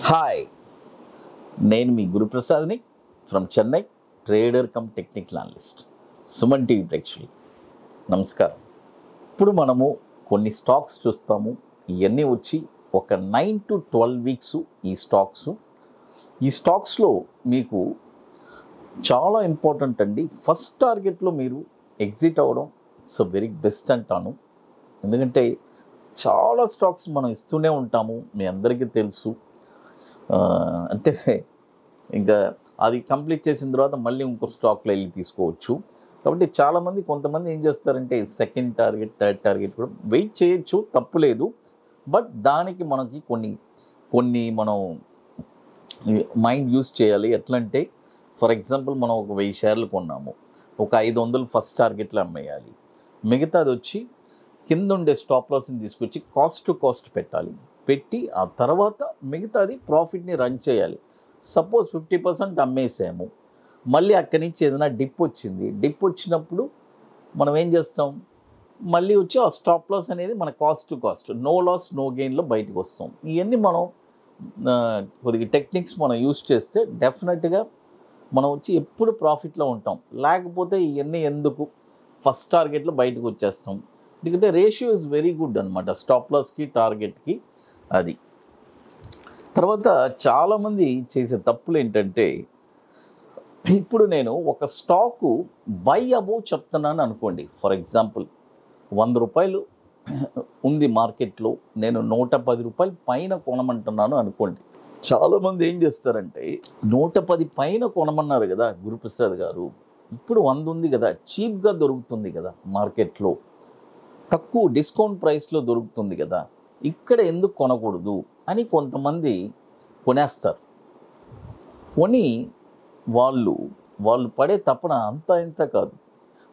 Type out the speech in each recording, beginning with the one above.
Hi, నేను మీ గురు ప్రసాద్ని from Chennai, trader cum technical analyst. Suman TV ప్రేక్షకులు నమస్కారం. ఇప్పుడు మనము కొన్ని స్టాక్స్ చూస్తాము. ఇవన్నీ వచ్చి ఒక 9 to 12 వీక్స్ ఈ స్టాక్స్లో మీకు చాలా ఇంపార్టెంట్ అండి. ఫస్ట్ టార్గెట్లో మీరు ఎగ్జిట్ అవ్వడం ఇట్స్ వెరీ బెస్ట్ అంటాను. ఎందుకంటే చాలా స్టాక్స్ మనం ఇస్తూనే ఉంటాము, మీ అందరికీ తెలుసు. అంటే ఇంకా అది కంప్లీట్ చేసిన తర్వాత మళ్ళీ ఇంకో స్టాక్లో వెళ్ళి తీసుకోవచ్చు. కాబట్టి చాలామంది కొంతమంది ఏం చేస్తారంటే సెకండ్ టార్గెట్, థర్డ్ టార్గెట్ కూడా వెయిట్ చేయొచ్చు, తప్పు లేదు. బట్ దానికి మనకి కొన్ని మనం మైండ్ యూస్ చేయాలి. ఎట్లా అంటే ఫర్ ఎగ్జాంపుల్ మనం ఒక 1000 షేర్లు కొన్నాము, ఒక 500 ఫస్ట్ టార్గెట్లో అమ్మేయాలి. మిగతాది వచ్చి కింద ఉండే స్టాప్ లాస్ని తీసుకొచ్చి కాస్ట్ టు కాస్ట్ పెట్టి ఆ తర్వాత మిగతాది ప్రాఫిట్ని రన్ చేయాలి. సపోజ్ 50% అమ్మేసాము, మళ్ళీ అక్కడి నుంచి ఏదైనా డిప్ వచ్చినప్పుడు మనం ఏం చేస్తాం, మళ్ళీ వచ్చి ఆ స్టాప్ లాస్ అనేది మన cost to cost, no loss no గెయిన్లో బయటకు వస్తాం. ఇవన్నీ మనం కొద్దిగా టెక్నిక్స్ మనం యూస్ చేస్తే డెఫినెట్గా మనం వచ్చి ఎప్పుడు ప్రాఫిట్లో ఉంటాం. లేకపోతే ఇవన్నీ ఎందుకు, ఫస్ట్ టార్గెట్లో బయటకు వచ్చేస్తాం. ఎందుకంటే రేషియో ఇస్ వెరీ గుడ్ అనమాట స్టాప్ లాస్కి టార్గెట్కి. అది తర్వాత చాలామంది చేసే తప్పులు ఏంటంటే, ఇప్పుడు నేను ఒక స్టాకు బై అబోవ్ చెప్తున్నాను అనుకోండి. ఫర్ ఎగ్జాంపుల్ 100 రూపాయలు ఉంది మార్కెట్లో, నేను 110 రూపాయలు పైన కొనమంటున్నాను అనుకోండి. చాలామంది ఏం చేస్తారంటే 110 పైన కొనమన్నారు కదా గురుప్రసాద్ గారు, ఇప్పుడు 100 ఉంది కదా, చీప్గా దొరుకుతుంది కదా మార్కెట్లో, తక్కువ డిస్కౌంట్ ప్రైస్లో దొరుకుతుంది కదా, ఇక్కడ ఎందుకు కొనకూడదు అని కొంతమంది కొనేస్తారు. కొని వాళ్ళు పడే తపన అంతా ఇంత కాదు.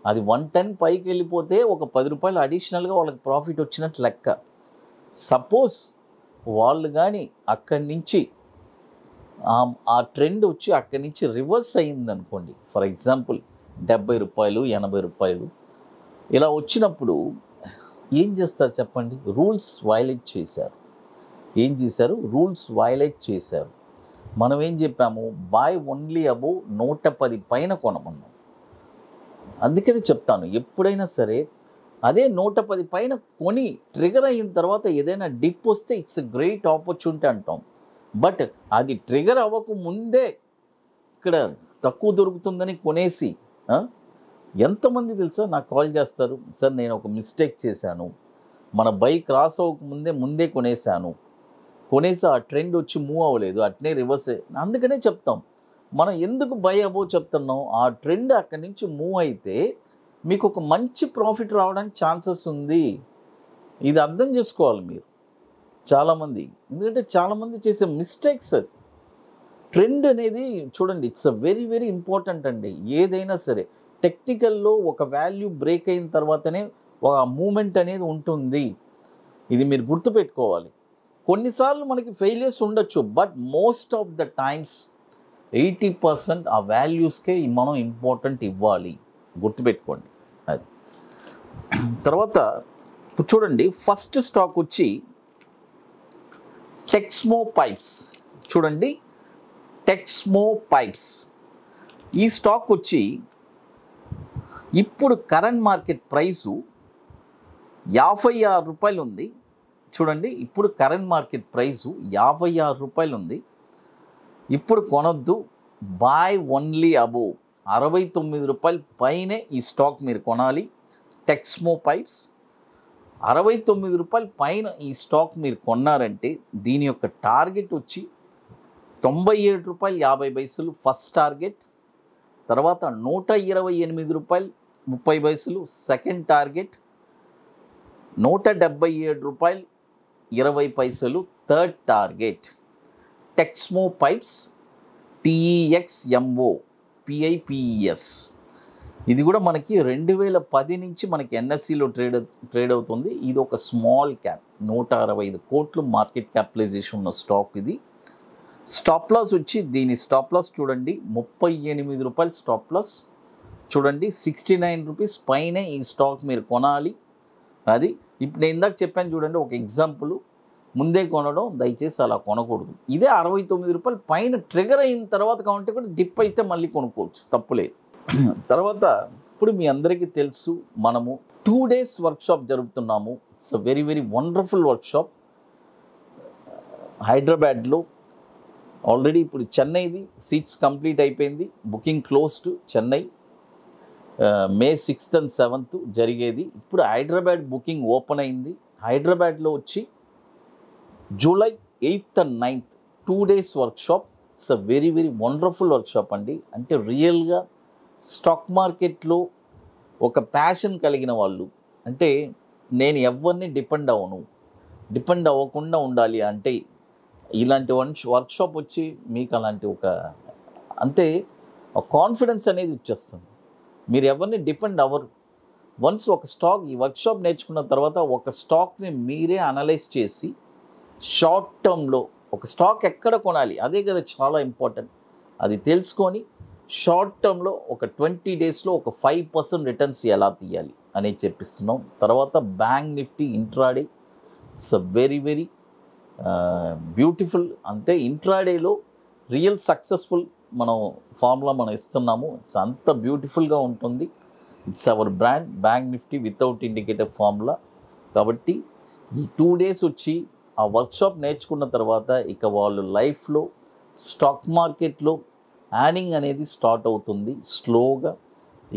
అది 110 పైకి వెళ్ళిపోతే ఒక 10 రూపాయలు అడిషనల్గా వాళ్ళకి ప్రాఫిట్ వచ్చినట్టు లెక్క. సపోజ్ వాళ్ళు కానీ అక్కడి నుంచి ఆ ట్రెండ్ వచ్చి అక్కడి నుంచి రివర్స్ అయ్యిందనుకోండి, ఫర్ ఎగ్జాంపుల్ 70 రూపాయలు 80 రూపాయలు ఇలా వచ్చినప్పుడు ఏం చేస్తారు చెప్పండి? రూల్స్ వైలేట్ చేశారు. రూల్స్ వైలేట్ చేశారు. మనం ఏం చెప్పాము, బై ఓన్లీ అబోవ్ 110 పైన కొనమన్నాం. అందుకని చెప్తాను, ఎప్పుడైనా సరే అదే 110 పైన కొని ట్రిగర్ అయిన తర్వాత ఏదైనా డిప్ వస్తే ఇట్స్ ఎ గ్రేట్ ఆపర్చునిటీ అంటాం. బట్ అది ట్రిగర్ అవ్వక ముందే ఇక్కడ తక్కువ దొరుకుతుందని కొనేసి, ఎంతమంది తెలుసా నాకు కాల్ చేస్తారు, సార్ నేను ఒక మిస్టేక్ చేశాను, మన బై క్రాస్ అవ్వక ముందే కొనేసి ఆ ట్రెండ్ వచ్చి మూవ్ అవ్వలేదు, అట్నే రివర్స్. అందుకనే చెప్తాం, మనం ఎందుకు బై అబోవ్ చెప్తున్నాం, ఆ ట్రెండ్ అక్కడి నుంచి మూవ్ అయితే మీకు ఒక మంచి ప్రాఫిట్ రావడానికి ఛాన్సెస్ ఉంది. ఇది అర్థం చేసుకోవాలి మీరు చాలామంది. ఎందుకంటే చాలామంది చేసే మిస్టేక్స్ అది. ట్రెండ్ అనేది చూడండి, it's a very very important అండి. ఏదైనా సరే టెక్నికల్లో ఒక వాల్యూ బ్రేక్ అయిన తర్వాతనే ఒక మూమెంట్ అనేది ఉంటుంది. ఇది మీరు గుర్తుపెట్టుకోవాలి. కొన్నిసార్లు మనకి ఫెయిలియర్స్ ఉండొచ్చు, but most of the times 80% ఆ వాల్యూస్కే మనం ఇంపార్టెంట్ ఇవ్వాలి, గుర్తుపెట్టుకోండి. అది తర్వాత ఇప్పుడు చూడండి, ఫస్ట్ స్టాక్ వచ్చి టెక్స్మో పైప్స్. చూడండి, టెక్స్మో పైప్స్ ఈ స్టాక్ వచ్చి ఇప్పుడు కరెంట్ మార్కెట్ ప్రైసు 56 రూపాయలు ఉంది. చూడండి, ఇప్పుడు కరెంట్ మార్కెట్ ప్రైసు 56 రూపాయలు ఉంది. ఇప్పుడు కొనొద్దు, బై ఓన్లీ అబోవ్ 69 రూపాయల పైనే ఈ స్టాక్ మీరు కొనాలి. టెక్స్మో పైప్స్ 69 రూపాయల పైన ఈ స్టాక్ మీరు కొన్నారంటే దీని యొక్క టార్గెట్ వచ్చి 97 రూపాయలు 50 పైసలు ఫస్ట్ టార్గెట్, తర్వాత 128 రూపాయలు 30 పైసలు సెకండ్ టార్గెట్, 177 రూపాయలు 20 పైసలు third target. Texmo pipes TEXMO PIPES. ఇది కూడా మనకి 2010 నుంచి మనకి NSEలో ట్రేడ్ అవుతుంది. ఇది ఒక స్మాల్ క్యాప్, 165 కోట్లు మార్కెట్ క్యాపిటలైజేషన్ ఉన్న స్టాక్. ఇది స్టాప్ లాస్ వచ్చి, దీని స్టాప్ లాస్ చూడండి 38 రూపాయలు స్టాప్ లాస్. చూడండి 69 రూపీస్ పైనే ఈ స్టాక్ మీరు కొనాలి. అది ఇప్పుడు నేను ఇందాక చెప్పాను చూడండి, ఒక ఎగ్జాంపుల్ ముందే కొనడం దయచేసి అలా కొనకూడదు. ఇదే ₹69 పైన ట్రిగర్ అయిన తర్వాత కావాలంటే కూడా డిప్ అయితే మళ్ళీ కొనుక్కోవచ్చు, తప్పులేదు. తర్వాత ఇప్పుడు మీ అందరికీ తెలుసు మనము 2 days వర్క్షాప్ జరుపుతున్నాము. It's a very very wonderful workshop హైదరాబాద్లో. ఆల్రెడీ ఇప్పుడు చెన్నైది సీట్స్ కంప్లీట్ అయిపోయింది, booking closed. Chennai May 6th and 7th జరిగేది. ఇప్పుడు హైదరాబాద్ బుకింగ్ ఓపెన్ అయింది. హైదరాబాద్లో వచ్చి July 8th and 9th 2 days workshop. It's a very very wonderful workshop అండి. అంటే రియల్గా స్టాక్ మార్కెట్లో ఒక ప్యాషన్ కలిగిన వాళ్ళు, అంటే నేను ఎవరిని డిపెండ్ అవ్వకుండా ఉండాలి అంటే ఇలాంటి వర్క్షాప్ వచ్చి మీకు అలాంటి అంటే కాన్ఫిడెన్స్ అనేది ఇచ్చేస్తుంది. మీరు ఎవరిని డిపెండ్ అవ్వరు. వన్స్ ఒక స్టాక్ ఈ వర్క్షాప్ నేర్చుకున్న తర్వాత ఒక స్టాక్ని మీరే అనలైజ్ చేసి షార్ట్ టర్మ్లో ఒక స్టాక్ ఎక్కడ కొనాలి, అదే కదా చాలా ఇంపార్టెంట్. అది తెలుసుకొని షార్ట్ టర్మ్లో ఒక 20 daysలో ఒక 5% రిటర్న్స్ ఎలా తీయాలి అనేది చెప్పిస్తున్నాం. తర్వాత bank Nifty intraday, it's a very very beautiful. అంతే ఇంట్రాడేలో రియల్ సక్సెస్ఫుల్ మనం ఫార్ములా మనం ఇస్తున్నాము. ఇట్స్ అంత బ్యూటిఫుల్గా ఉంటుంది. It's our brand bank Nifty without indicator formula. కాబట్టి ఈ 2 days వచ్చి ఆ వర్క్షాప్ నేర్చుకున్న తర్వాత ఇక వాళ్ళు లైఫ్లో స్టాక్ మార్కెట్లో యార్నింగ్ అనేది స్టార్ట్ అవుతుంది స్లోగా.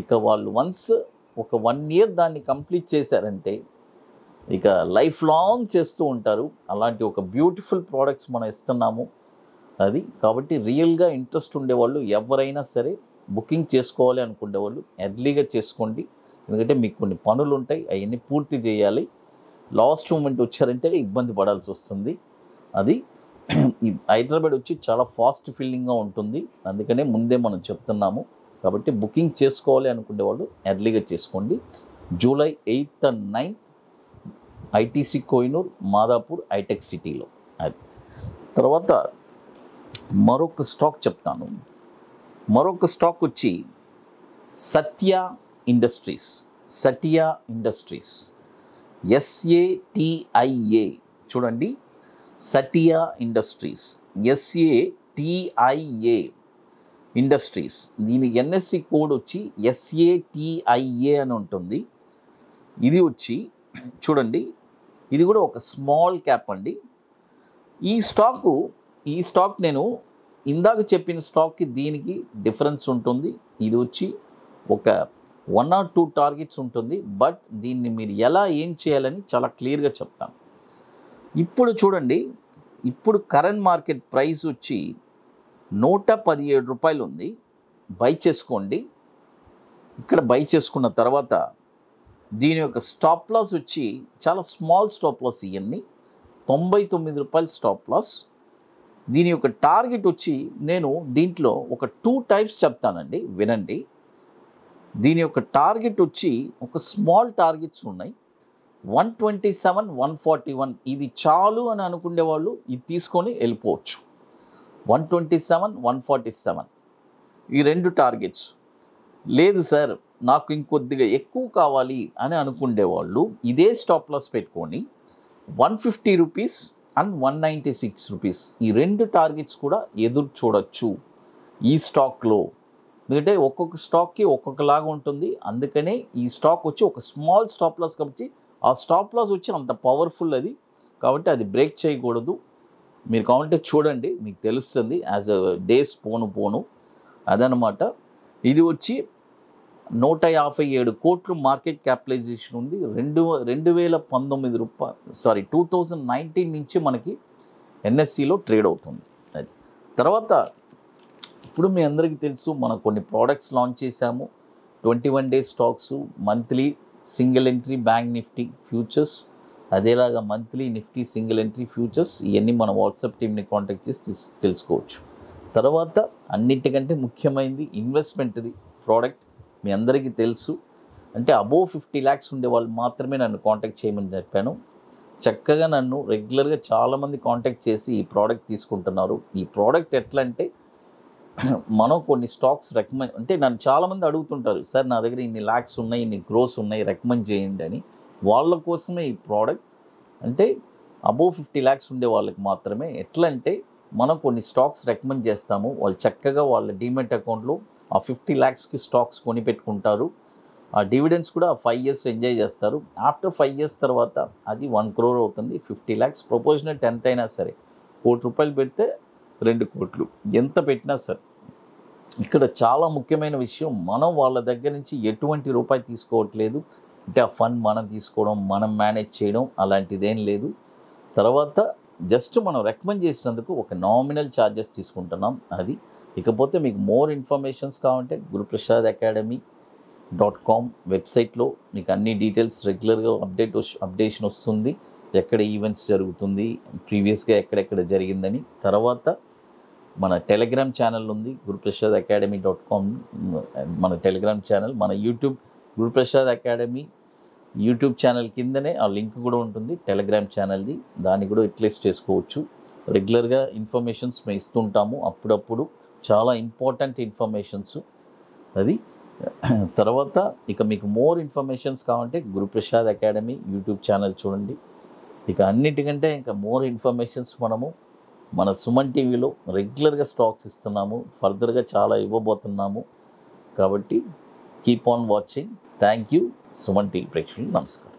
ఇక వాళ్ళు వన్స్ ఒక 1 year దాన్ని కంప్లీట్ చేశారంటే ఇక లైఫ్ లాంగ్ చేస్తూ ఉంటారు. అలాంటి ఒక బ్యూటిఫుల్ ప్రోడక్ట్స్ మనం ఇస్తున్నాము అది. కాబట్టి రియల్గా ఇంట్రెస్ట్ ఉండేవాళ్ళు ఎవరైనా సరే బుకింగ్ చేసుకోవాలి అనుకునేవాళ్ళు ఎర్లీగా చేసుకోండి. ఎందుకంటే మీకు కొన్ని పనులు ఉంటాయి, అవన్నీ పూర్తి చేయాలి. లాస్ట్ మూమెంట్ వచ్చారంటే ఇబ్బంది పడాల్సి వస్తుంది. అది హైదరాబాద్ వచ్చి చాలా ఫాస్ట్ ఫిల్లింగ్గా ఉంటుంది, అందుకనే ముందే మనం చెప్తున్నాము. కాబట్టి బుకింగ్ చేసుకోవాలి అనుకునే వాళ్ళు ఎర్లీగా చేసుకోండి. July 8th and 9th ITC Kohinoor, Madhapur, hitech సిటీలో. అది తర్వాత మరొక స్టాక్ చెప్తాను. మరొక స్టాక్ వచ్చి సత్య ఇండస్ట్రీస్. SATIA చూడండి, సటియా ఇండస్ట్రీస్, SATIA ఇండస్ట్రీస్. దీని NSE కోడ్ వచ్చి SATIA అని ఉంటుంది. ఇది వచ్చి చూడండి, ఇది కూడా ఒక స్మాల్ క్యాప్ అండి. ఈ స్టాక్ నేను ఇందాక చెప్పిన స్టాక్కి దీనికి డిఫరెన్స్ ఉంటుంది. ఇది వచ్చి ఒక 1 or 2 టార్గెట్స్ ఉంటుంది. బట్ దీన్ని మీరు ఏం చేయాలని చాలా క్లియర్గా చెప్తాను. ఇప్పుడు చూడండి, ఇప్పుడు కరెంట్ మార్కెట్ ప్రైస్ వచ్చి ₹117 ఉంది. బై చేసుకోండి. ఇక్కడ బై చేసుకున్న తర్వాత దీని యొక్క స్టాప్ లాస్ వచ్చి చాలా స్మాల్ స్టాప్ లాస్, ఇవన్నీ ₹99 స్టాప్ లాస్. దీని యొక్క టార్గెట్ వచ్చి నేను దీంట్లో ఒక 2 types చెప్తానండి, వినండి. దీని యొక్క టార్గెట్ వచ్చి ఒక స్మాల్ టార్గెట్స్ ఉన్నాయి, 127, 141. ఇది చాలు అని అనుకునే వాళ్ళు ఇది తీసుకొని వెళ్ళిపోవచ్చు. 127, 147 ఈ 2 టార్గెట్స్. లేదు సార్ నాకు ఇంకొద్దిగా ఎక్కువ కావాలి అని అనుకునేవాళ్ళు ఇదే స్టాప్ లాస్ పెట్టుకొని ₹150 and ₹196 ఈ 2 టార్గెట్స్ కూడా ఎదురు చూడొచ్చు ఈ స్టాక్లో. ఎందుకంటే ఒక్కొక్క స్టాక్కి ఒక్కొక్కలాగా ఉంటుంది. అందుకనే ఈ స్టాక్ వచ్చి ఒక స్మాల్ స్టాప్ లాస్, కాబట్టి ఆ స్టాప్ లాస్ వచ్చి అంత పవర్ఫుల్ అది. కాబట్టి అది బ్రేక్ చేయకూడదు. మీరు కావాలంటే చూడండి, మీకు తెలుస్తుంది యాజ్ అ డేస్ పోను అదనమాట. ఇది వచ్చి 157 కోట్లు మార్కెట్ క్యాపిటలైజేషన్ ఉంది. 2019 నుంచి మనకి NSEలో ట్రేడ్ అవుతుంది. అది తర్వాత ఇప్పుడు మీ అందరికీ తెలుసు మనం కొన్ని ప్రోడక్ట్స్ లాంచ్ చేశాము. 21 days stocks, monthly single entry bank Nifty futures, అదేలాగా monthly Nifty single entry futures. ఇవన్నీ మన వాట్సాప్ టీమ్ని కాంటాక్ట్ చేసి తెలుసుకోవచ్చు. తర్వాత అన్నిటికంటే ముఖ్యమైనది ఇన్వెస్ట్మెంట్ది ప్రోడక్ట్. మీ అందరికీ తెలుసు, అంటే అబోవ్ 50 lakhs ఉండే వాళ్ళు మాత్రమే నన్ను కాంటాక్ట్ చేయమని చెప్పాను. చక్కగా నన్ను రెగ్యులర్గా చాలామంది కాంటాక్ట్ చేసి ఈ ప్రోడక్ట్ తీసుకుంటున్నారు. ఈ ప్రోడక్ట్ ఎట్లా అంటే మనం కొన్ని స్టాక్స్ రికమెండ్, అంటే నన్ను చాలామంది అడుగుతుంటారు, సార్ నా దగ్గర ఇన్ని ల్యాక్స్ ఉన్నాయి, ఇన్ని గ్రోస్ ఉన్నాయి, రికమెండ్ చేయండి అని. వాళ్ళ కోసమే ఈ ప్రోడక్ట్. అంటే అబోవ్ 50 lakhs ఉండే వాళ్ళకి మాత్రమే ఎట్లా అంటే మనం కొన్ని స్టాక్స్ రికమెండ్ చేస్తాము. వాళ్ళు చక్కగా వాళ్ళ డీమెట్ అకౌంట్లో ఆ 50 lakhsకి స్టాక్స్ కొని పెట్టుకుంటారు. ఆ డివిడెండ్స్ కూడా 5 years ఎంజాయ్ చేస్తారు. ఆఫ్టర్ 5 years తర్వాత అది 1 crore అవుతుంది. 50 lakhs ప్రపోర్షనల్ 10th అయినా సరే, ₹1,00,00,000 పెడితే 2 కోట్లు ఎంత పెట్టినా సరే. ఇక్కడ చాలా ముఖ్యమైన విషయం, మనం వాళ్ళ దగ్గర నుంచి ఎటువంటి రూపాయి తీసుకోవట్లేదు. అంటే ఆ ఫండ్ మనం తీసుకోవడం, మనం మేనేజ్ చేయడం అలాంటిదేం లేదు. తర్వాత జస్ట్ మనం రికమెండ్ చేసినందుకు ఒక నామినల్ ఛార్జెస్ తీసుకుంటున్నాం అది. ఇకపోతే మీకు మోర్ ఇన్ఫర్మేషన్స్ కావాలంటే guruprasad.academy.com వెబ్సైట్లో మీకు అన్ని డీటెయిల్స్ రెగ్యులర్గా అప్డేషన్ వస్తుంది. ఎక్కడ ఈవెంట్స్ జరుగుతుంది, ప్రీవియస్గా ఎక్కడెక్కడ జరిగిందని. తర్వాత మన టెలిగ్రామ్ ఛానల్ ఉంది, guruprasad.academy.com మన టెలిగ్రామ్ ఛానల్. మన YouTube Guruprasad academy YouTube channel కిందనే ఆ లింక్ కూడా ఉంటుంది టెలిగ్రామ్ ఛానల్ది. దాన్ని కూడా యూటిలైజ్ చేసుకోవచ్చు. రెగ్యులర్గా ఇన్ఫర్మేషన్స్ మేము ఇస్తుంటాము అప్పుడప్పుడు, చాలా ఇంపార్టెంట్ ఇన్ఫర్మేషన్స్ అది. తర్వాత ఇక మీకు మోర్ ఇన్ఫర్మేషన్స్ కావాలంటే గురుప్రసాద్ అకాడమీ యూట్యూబ్ ఛానల్ చూడండి. ఇక అన్నిటికంటే ఇంకా మోర్ ఇన్ఫర్మేషన్స్ మనము మన సుమన్ టీవీలో రెగ్యులర్గా స్టాక్స్ ఇస్తున్నాము, ఫర్దర్గా చాలా ఇవ్వబోతున్నాము. కాబట్టి keep on watching. Thank you. Suman TV ప్రేక్షకులు నమస్కారం.